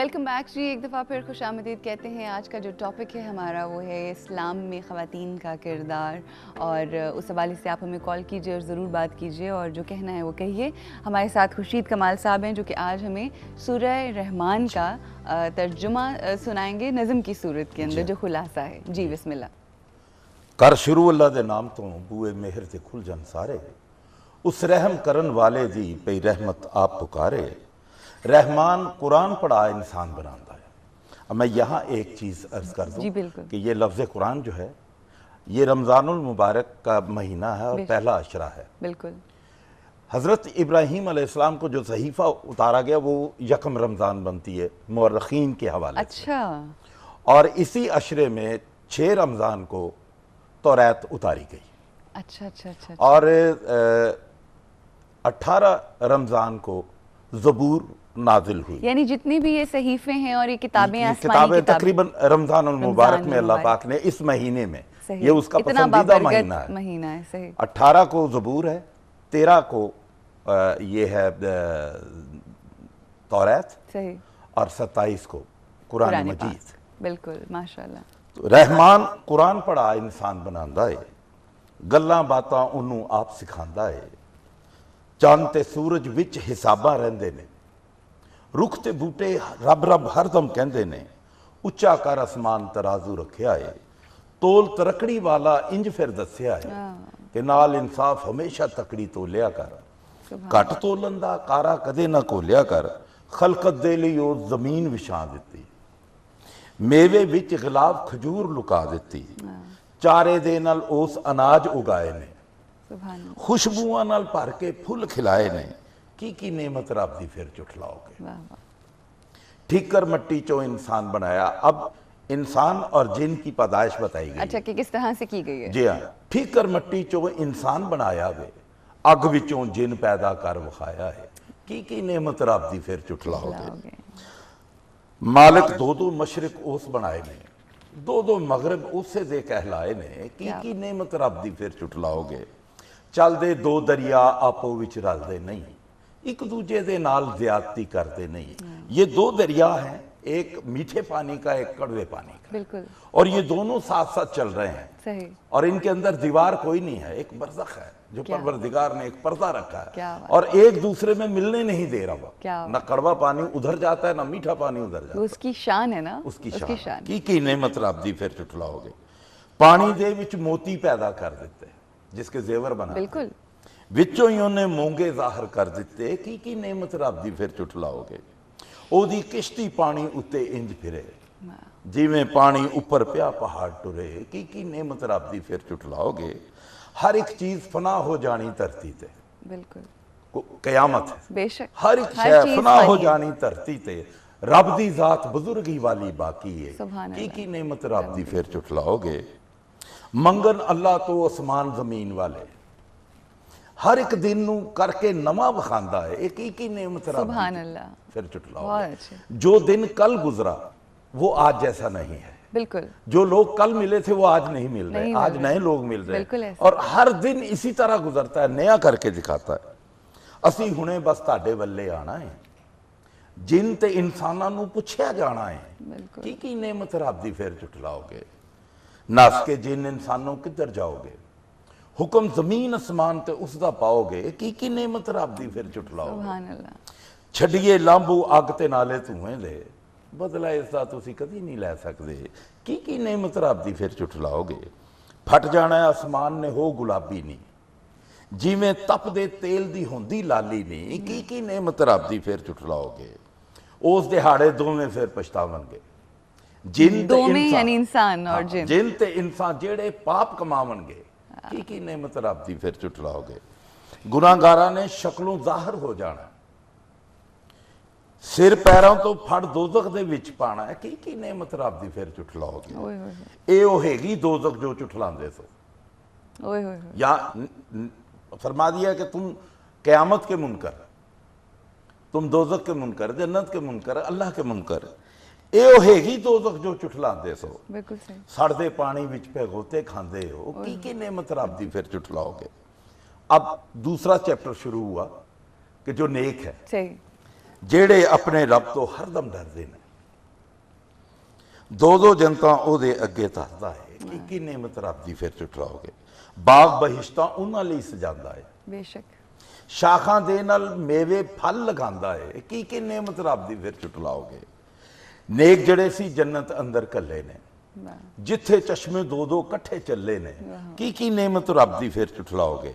Welcome back جی، ایک دفعہ پھر خوش آمدید کہتے ہیں۔ آج کا جو ٹاپک ہے ہمارا وہ ہے اسلام میں خواتین کا کردار، اور اس حوالے سے آپ ہمیں کال کیجئے اور ضرور بات کیجئے اور جو کہنا ہے وہ کہیے۔ ہمارے ساتھ خورشید کمال صاحب ہیں جو کہ آج ہمیں سورہ رحمان کا ترجمہ سنائیں گے نظم کی صورت کے اندر جو خلاصہ ہے۔ جی بسم اللہ۔ کر شروع اللہ دے نام تو بوئے مہر تے کھل جان سارے، اس رحم کرن والے دی پئی رحمت آپ پکارے۔ رحمان قرآن پڑھا انسان بناتا ہے۔ اب میں یہاں ایک چیز عرض کر دوں کہ یہ لفظ قرآن جو ہے یہ رمضان المبارک کا مہینہ ہے اور پہلا عشرہ ہے۔ بالکل۔ حضرت ابراہیم علیہ السلام کو جو صحیفہ اتارا گیا وہ یکم رمضان بنتی ہے مورخین کے حوالے سے، اچھا۔ اور اسی عشرے میں 6 رمضان کو توریت اتاری گئی۔ اچھا اچھا اچھا۔ اور 18 رمضان کو زبور نازل ہوئی۔ یعنی جتنی بھی یہ صحیفے ہیں اور یہ کتابیں آسمانی تقریباً رمضان المبارک میں اللہ پاک نے اس مہینے میں یہ اس کا پسندیدہ مہینہ ہے۔ 18 کو زبور ہے، 13 کو یہ ہے توریت، اور 27 کو قرآن مجید۔ بالکل ماشاءاللہ۔ رحمان قرآن پڑھا انسان بناندا ہے، گلاں باتاں انہوں آپ سکھاندا ہے۔ چاند تے سورج وچ حساباں رہندے نے، رخ تے بوٹے رب رب ہر دم کہندے نے۔ اچا کر اسمان ترازو رکھیا ہے، تول ترکڑی والا انج پھر دسیا ہے کہ نال انصاف ہمیشہ تکڑی تولیا کر۔ کٹ تولن دا کارا کدے نہ کولیا کر، خلقت دے لئی او زمین وچھا دتی، میوے وچ غلاب کھجور لکا دیتی، چارے دے نال اس اناج اگائے نے، خوشبوਆਂ نال بھر کے پھول کھلائے نے۔ کی نعمت رب دی پھر چٹلاؤ گے۔ ٹھیکر مٹی چوں انسان بنایا۔ اب انسان اور جن کی پیدائش بتائی گئی۔ اچھا کہ کس طرح سے کی گئی ہے؟ جی ہاں، ٹھیکر مٹی چوں انسان بنایا وے، اگ وچوں جن پیدا کر وکھایا ہے۔ کی نعمت رب دی پھر چٹلاؤ گے۔ مالک دو مشرق اس بنائے نے، دو مغرب اسے دے کہلائے نے۔ کی نعمت رب دی پھر چٹلاؤ گے۔ چل دے دو دریا آپو وچ رل دے نہیں، ایک دوجے دے نال زیادتی کرتے نہیں۔ یہ 2 دریا ہیں، ایک میٹھے پانی کا ایک کڑوے پانی کا، بالکل، اور یہ دونوں ساتھ ساتھ چل رہے ہیں۔ صحیح۔ اور ان کے اندر دیوار کوئی نہیں ہے، ایک برزخ ہے جو پروردگار نے ایک پردہ رکھا ہے، اور ایک دوسرے میں ملنے نہیں دے رہا۔ نہ کڑوا پانی ادھر جاتا ہے نہ میٹھا پانی ادھر جاتا ہے۔ اس کی شان ہے نا، اس کی شان۔ کی نعمت رب دی پھر چٹلاؤ گے۔ پانی دے وچ موتی پیدا کر دیتے جس کے زیور بنا، بالکل، وچوں ہی انہیں مونگے ظاہر کر دیتے۔ کی نعمت رب دی پھر چٹلاؤ گے۔ او دی کشتی پانی اتے انج پھرے، جی میں پانی اوپر پیا پہاڑ ٹرے۔ کی نعمت رب دی پھر چٹلاؤ گے۔ ہر ایک چیز فنا ہو جانی دھرتی تے، بالکل قیامت بے شک، ہر ایک شے فنا ہو جانی دھرتی تے، رب دی ذات بزرگی والی باقی ہے۔ کی نعمت رب دی پھر چٹلاؤ گے۔ منگن اللہ تو اسمان زمین والے، ہر ایک دن نو کر کے نواں بخاندہ ہے۔ ایک کی نعمت رب دی پھر چٹلاؤ گے۔ جو دن کل گزرا وہ آج جیسا نہیں ہے، بالکل۔ جو لوگ کل ملے تھے وہ آج نہیں مل رہے، آج نئے لوگ مل رہے، اور ہر دن اسی طرح گزرتا ہے، نیا کر کے دکھاتا ہے۔ اسی ہنے بس تاڑے والے آنا ہے، جن تے انساناں نو پوچھیا جانا ہے۔ کی نعمت رب دی پھر چٹلاؤ گے۔ ناس کے جن انسانوں کدھر جاؤ گے، حکم زمین اسمان تے اس دا پاؤ گے۔ کی نعمت رب دی پھر چٹلاؤ گے۔ چھڑیے لامبو آگ تے نالے دھوئیں دے، بدلہ اس دا تسی کدی نہیں لے سکدے۔ کی نعمت رب دی پھر چٹلاؤ گے۔ پھٹ جانا ہے آسمان نے ہو گلابی نہیں، جی میں تپ دے تیل دی ہوندی لالی نہیں۔ کی نعمت رب دی پھر چٹلاؤ گے۔ اس دہاڑے میں پھر پچھتاون گے، جن تے انسان جیڑے پاپ کماون گے۔ کی نعمت رب دی پھر چٹلاؤ گے۔ گناہگاراں نے شکلوں ظاہر ہو جانا، سر پیروں تو پھڑ دوزخ دے وچ پانا ہے۔ کی نعمت رب دی پھر چٹلاؤ گے۔ اے ہوئے گی دوزخ جو چٹلاندے سو، یا فرما دیا کہ تم قیامت کے منکر، تم دوزخ کے منکر، جنت کے منکر، اللہ کے منکر۔ اے ہوئے گی دوزخ جو چٹلاندے سو، سڑدے پانی وچ پہ غوطے کھاندے ہو۔ کی نعمت رب دی پھر چٹلاؤ گے۔ اب دوسرا چیپٹر شروع ہوا کہ جو نیک ہے، جیڑے اپنے رب تو ہر دم ڈر دینا، ਦੋ ਜਨਤਾ ਉਹਦੇ ਅੱਗੇ ਧਰਦਾ ਹੈ, ਕੀ ਨੇਮਤ ਰੱਬ ਦੀ ਫਿਰ ਝੁਠਲਾਓਗੇ। ਬਾਗ ਬਹਿਸ਼ਤਾਂ ਉਹਨਾਂ ਲਈ ਸਜਾਉਂਦਾ ਹੈ, ਬੇਸ਼ੱਕ ਸ਼ਾਖਾਂ ਦੇ ਨਾਲ ਮੇਵੇ ਫਲ ਲਗਾਉਂਦਾ ਹੈ, ਕੀ ਨੇਮਤ ਰੱਬ ਦੀ ਫਿਰ ਝੁਠਲਾਓਗੇ। ਨੇਕ ਜਿਹੜੇ ਸੀ ਜੰਨਤ ਅੰਦਰ ਕੱਲੇ ਨੇ, ਜਿੱਥੇ ਚਸ਼ਮੇ ਦੋ ਇਕੱਠੇ ਚੱਲੇ ਨੇ, ਕੀ ਨੇਮਤ ਰੱਬ ਦੀ ਫਿਰ ਝੁਠਲਾਓਗੇ।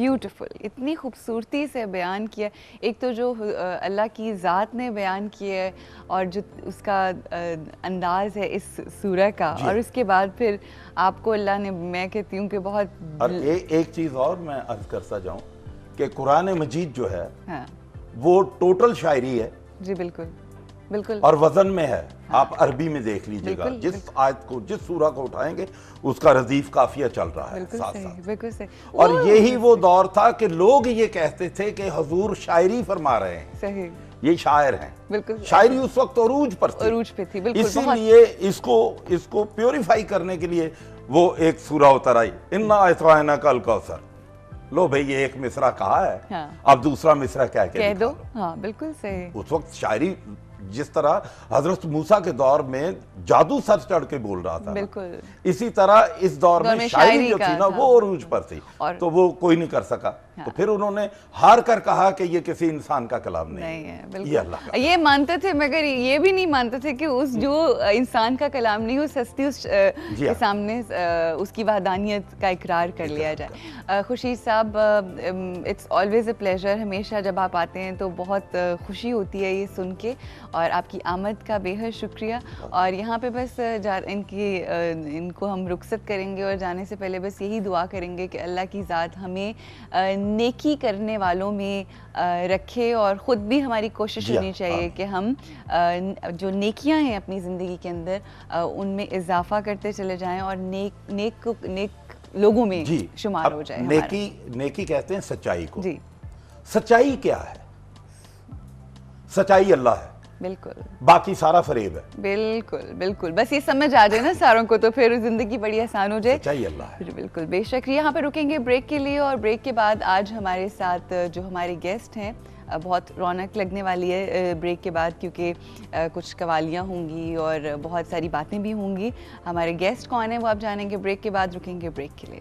بیوٹیفل, اتنی خوبصورتی سے بیان کیا. ایک تو جو اللہ کی ذات نے بیان کیا ہے اور جو اس کا انداز ہے اس سورہ کا, اور اس کے بعد پھر آپ کو اللہ نے, میں کہتی ہوں کہ بہت. اور ایک چیز اور میں عرض کرتا جاؤں کہ قرآن مجید جو ہے وہ ٹوٹل شاعری ہے. جی بالکل بالکل, اور وزن میں ہے. آپ عربی میں دیکھ لیجئے گا, جس آیت کو, جس سورہ کو اٹھائیں گے اس کا ردیف قافیہ چل رہا ہے ساتھ ساتھ. بالکل صحیح. اور یہی وہ دور تھا کہ لوگ یہ کہتے تھے کہ حضور شاعری فرما رہے ہیں. صحیح, یہ شاعر ہیں. بالکل, شاعری اس وقت عروج پر تھی. عروج پہ تھی, بالکل. اسی لیے اس کو پیوریفائی کرنے کے لیے وہ ایک سورہ اتر آئی, اِنَّا أَعْطَيْنَاكَ الْكَوْثَرَ. لو بھئی یہ ایک مصرع کہا ہے, اب دوسرا مصرع کہہ دو. ہاں بالکل صحیح. اس وقت شاعری جس طرح حضرت موسیٰ کے دور میں جادو سر چڑھ کے بول رہا تھا, بالکل اسی طرح اس دور میں شاعری جو تھی نا وہ عروج پر تھی, تو وہ کوئی نہیں کر سکا. تو پھر انہوں نے ہار کر کہا کہ یہ کسی انسان کا کلام نہیں ہے, یہ اللہ کا. یہ مانتے تھے, مگر یہ بھی نہیں مانتے تھے کہ اس جو انسان کا کلام نہیں, اس ہستی کے سامنے اس کی وحدانیت کا اقرار کر لیا جائے. خورشید صاحب, اٹس آلویز اے پلیزر. ہمیشہ جب آپ آتے ہیں تو بہت خوشی ہوتی ہے یہ سن کے, اور آپ کی آمد کا بے حد شکریہ. اور یہاں پہ بس ان کو ہم رخصت کریں گے, اور جانے سے پہلے بس یہی دعا کریں گے کہ اللہ کی ذات ہمیں نیکی کرنے والوں میں رکھے, اور خود بھی ہماری کوشش ہونی چاہیے کہ ہم جو نیکیاں ہیں اپنی زندگی کے اندر ان میں اضافہ کرتے چلے جائیں, اور نیک لوگوں میں شمار ہو جائے. نیکی کہتے ہیں سچائی کو. جی, سچائی کیا ہے؟ سچائی اللہ ہے, بالکل, باقی سارا فریب ہے. بالکل بالکل, بس یہ سمجھ آ جائے نا ساروں کو تو پھر زندگی بڑی آسان ہو جائے. سچائی اللہ ہے. بالکل, بے شک. یہاں پہ رکیں گے بریک کے لیے, اور بریک کے بعد آج ہمارے ساتھ جو ہمارے گیسٹ ہیں, بہت رونق لگنے والی ہے بریک کے بعد, کیونکہ کچھ قوالیاں ہوں گی اور بہت ساری باتیں بھی ہوں گی. ہمارے گیسٹ کون ہیں وہ آپ جانیں گے بریک کے بعد. رکیں گے بریک کے لیے.